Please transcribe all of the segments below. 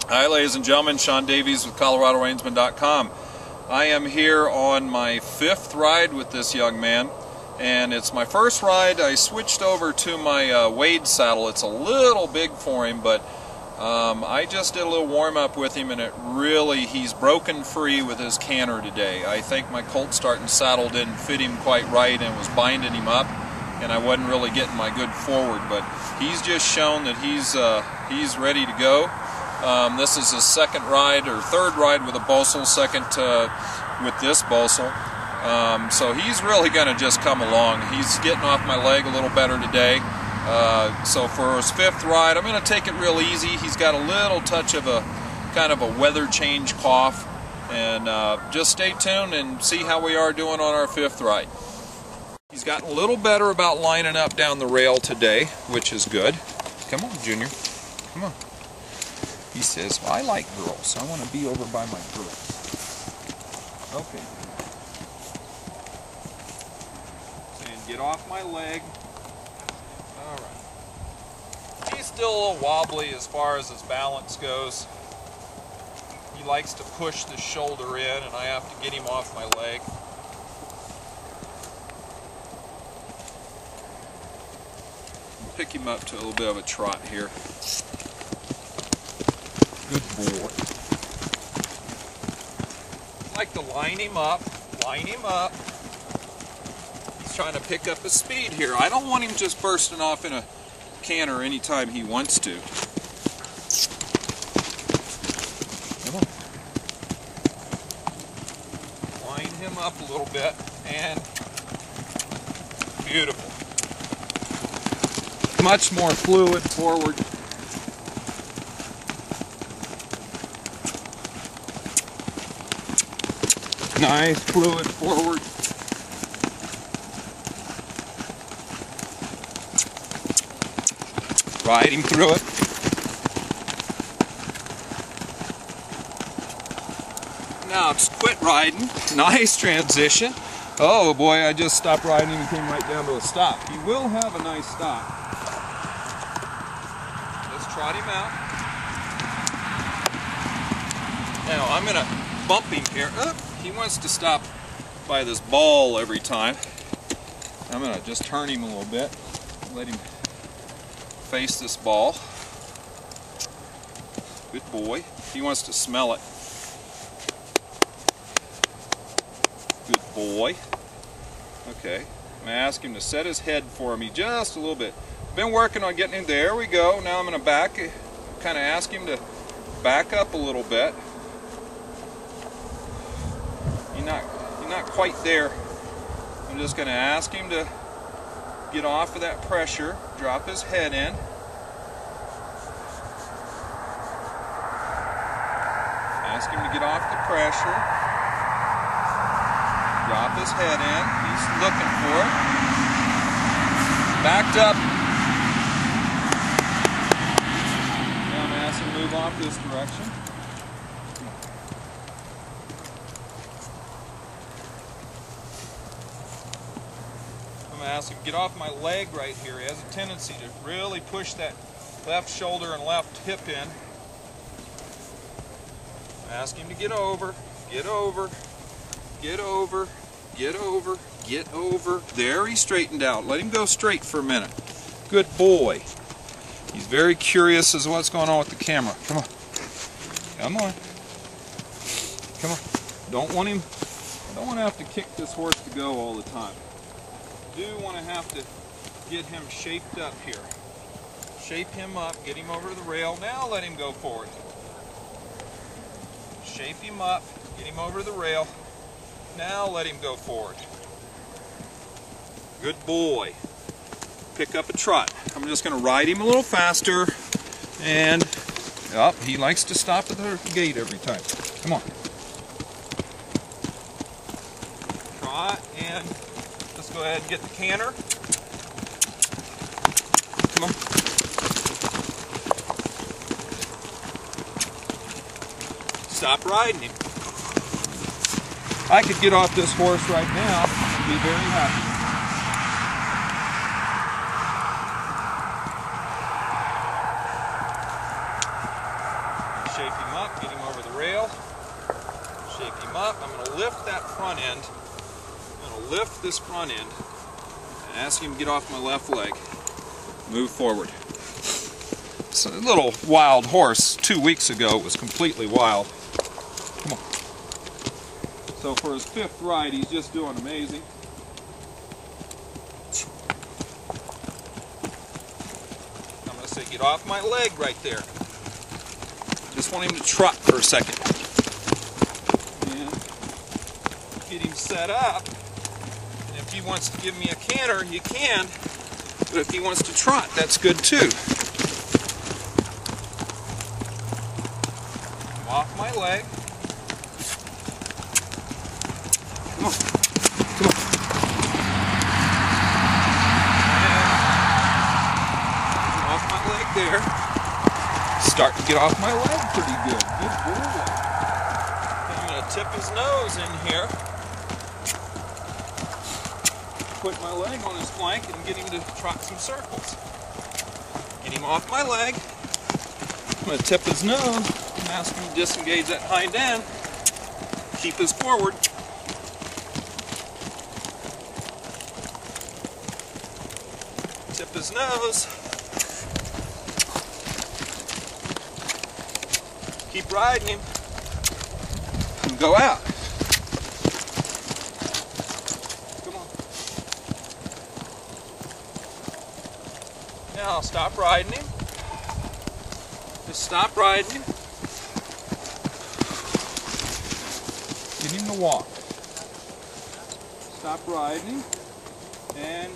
Hi ladies and gentlemen, Sean Davies with ColoradoReinsman.com. I am here on my 5th ride with this young man, and it's my first ride. I switched over to my Wade saddle. It's a little big for him, but I just did a little warm-up with him, and he's broken free with his canter today. I think my colt starting saddle didn't fit him quite right and was binding him up, and I wasn't really getting my good forward, but he's just shown that he's ready to go. This is his second ride or third ride with a bosal, second with this bosal. So he's really going to just come along. He's getting off my leg a little better today. So for his 5th ride, I'm going to take it real easy. He's got a little touch of a kind of a weather change cough. And just stay tuned and see how we are doing on our 5th ride. He's gotten a little better about lining up down the rail today, which is good. Come on, Junior. Come on. He says, well, I like girls, so I want to be over by my girls. Okay. And get off my leg. Alright. He's still a little wobbly as far as his balance goes. He likes to push the shoulder in, and I have to get him off my leg. Pick him up to a little bit of a trot here. Good boy. I like to line him up, line him up. He's trying to pick up his speed here. I don't want him just bursting off in a canter anytime he wants to. Come on. Line him up a little bit, and beautiful. Much more fluid forward. Nice fluid forward. Ride him through it. Now just quit riding. Nice transition. Oh boy, I just stopped riding and came right down to a stop. He will have a nice stop. Let's trot him out. Now I'm going to bump him here. He wants to stop by this ball every time. I'm going to just turn him a little bit. Let him face this ball. Good boy. He wants to smell it. Good boy. Okay. I'm going to ask him to set his head for me just a little bit. Been working on getting him. There we go. Now I'm going to kind of ask him to back up a little bit. You're not quite there. I'm just going to ask him to get off of that pressure, drop his head in. Ask him to get off the pressure. Drop his head in. He's looking for it. Backed up. Now I'm going to ask him to move off this direction. I'm going to ask him to get off my leg right here. He has a tendency to really push that left shoulder and left hip in. Ask him to get over, get over, get over, get over, get over. There, he's straightened out. Let him go straight for a minute. Good boy. He's very curious as to what's going on with the camera. Come on. Come on. Come on. I don't want to have to kick this horse to go all the time. I do want to have to get him shaped up here. Shape him up, get him over the rail. Now let him go forward. Shape him up, get him over the rail. Now let him go forward. Good boy. Pick up a trot. I'm just going to ride him a little faster, and he likes to stop at the gate every time. Come on. Trot, and let's go ahead and get the canter. Come on. Stop riding him. I could get off this horse right now and be very happy. Shape him lift that front end. I'm going to lift this front end and ask him to get off my left leg. Move forward. It's a little wild horse. 2 weeks ago it was completely wild. Come on. So for his 5th ride, he's just doing amazing. I'm going to say get off my leg right there. Just want him to trot for a second. And get him set up. And if he wants to give me a canter, you can. But if he wants to trot, that's good too. Come off my leg. Come on. Come on. And off my leg there. Start to get off my leg pretty good. Good boy. I'm going to tip his nose in here. Put my leg on his flank and get him to trot some circles. Get him off my leg. I'm going to tip his nose and ask him to disengage that hind end. Keep us forward. Tip his nose. Keep riding him. And go out. Come on. Now stop riding him. Just stop riding him. Get him to walk. Stop riding him. And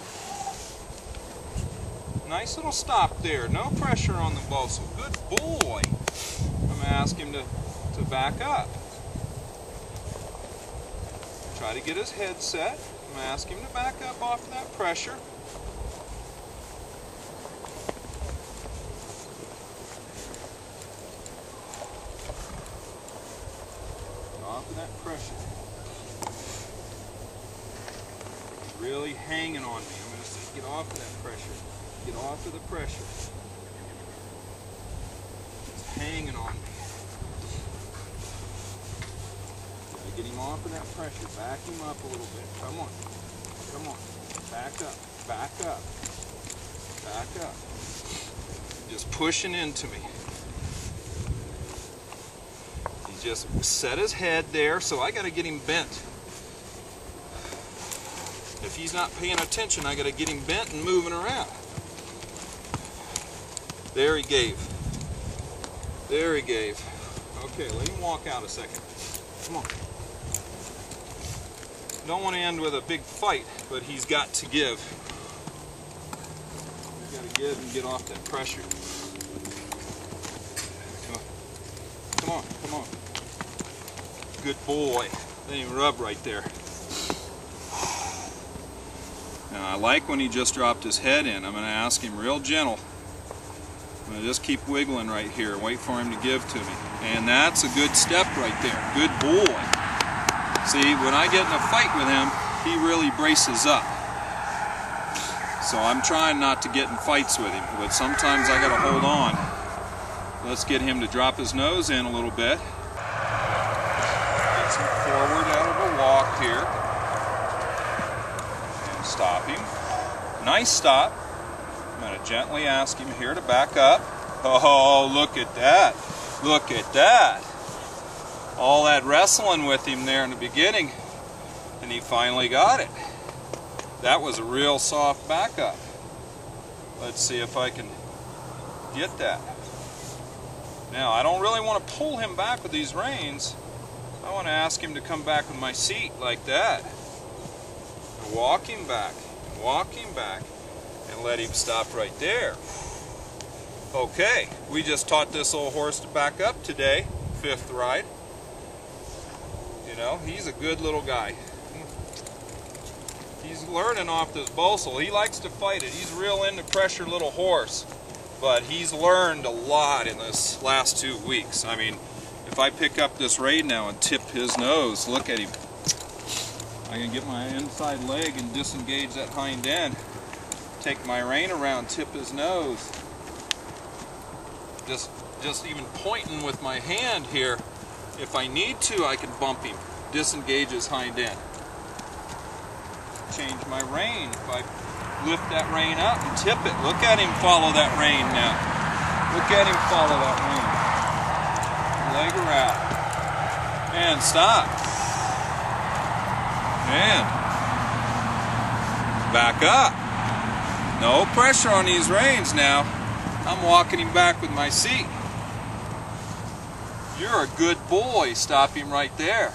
nice little stop there. No pressure on the bosal. Good boy. I'm going to ask him to back up. Try to get his head set. I'm going to ask him to back up off of that pressure. Off of that pressure. Really hanging on me. I'm going to say, get off of that pressure. Get off of the pressure. It's hanging on me. Gotta get him off of that pressure. Back him up a little bit. Come on. Come on. Back up. Back up. Back up. Just pushing into me. He just set his head there, so I gotta get him bent. If he's not paying attention, I gotta get him bent and moving around. There he gave. There he gave. Okay, let him walk out a second. Come on. Don't want to end with a big fight, but he's got to give. He's got to give and get off that pressure. Come on. Come on, come on. Good boy. Let him rub right there. Now I like when he just dropped his head in. I'm going to ask him real gentle. I'm going to just keep wiggling right here. Wait for him to give to me. And that's a good step right there. Good boy. See, when I get in a fight with him, he really braces up. So I'm trying not to get in fights with him, but sometimes I got to hold on. Let's get him to drop his nose in a little bit. Get some forward out of a walk here. And stop him. Nice stop. I'm going to gently ask him here to back up. Oh, look at that. Look at that. All that wrestling with him there in the beginning, and he finally got it. That was a real soft backup. Let's see if I can get that. Now, I don't really want to pull him back with these reins. I want to ask him to come back with my seat like that. And walk him back, and let him stop right there. Okay, we just taught this old horse to back up today, 5th ride. You know, he's a good little guy. He's learning off this bosal. He likes to fight it. He's real into pressure little horse. But he's learned a lot in this last 2 weeks. I mean, if I pick up this rein now and tip his nose, look at him. I can get my inside leg and disengage that hind end. Take my rein around, tip his nose. Just even pointing with my hand here. If I need to, I can bump him. disengage his hind end. Change my rein. If I lift that rein up and tip it, look at him follow that rein now. Look at him follow that rein. Leg her out. And stop. And back up. No pressure on these reins now. I'm walking him back with my seat. You're a good boy. Stop him right there.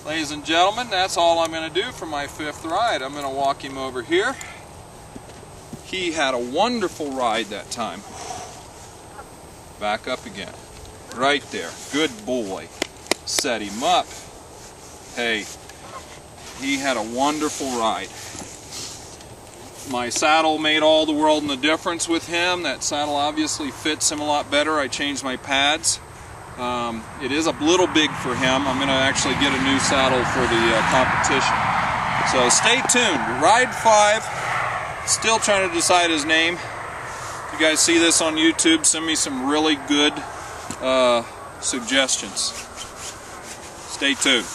Ladies and gentlemen, that's all I'm going to do for my 5th ride. I'm going to walk him over here. He had a wonderful ride that time. Back up again. Right there. Good boy. Set him up. Hey, he had a wonderful ride. My saddle made all the world in the difference with him. That saddle obviously fits him a lot better. I changed my pads. It is a little big for him. I'm going to actually get a new saddle for the competition. So stay tuned. Ride 5. Still trying to decide his name. If you guys see this on YouTube, send me some really good suggestions. Stay tuned.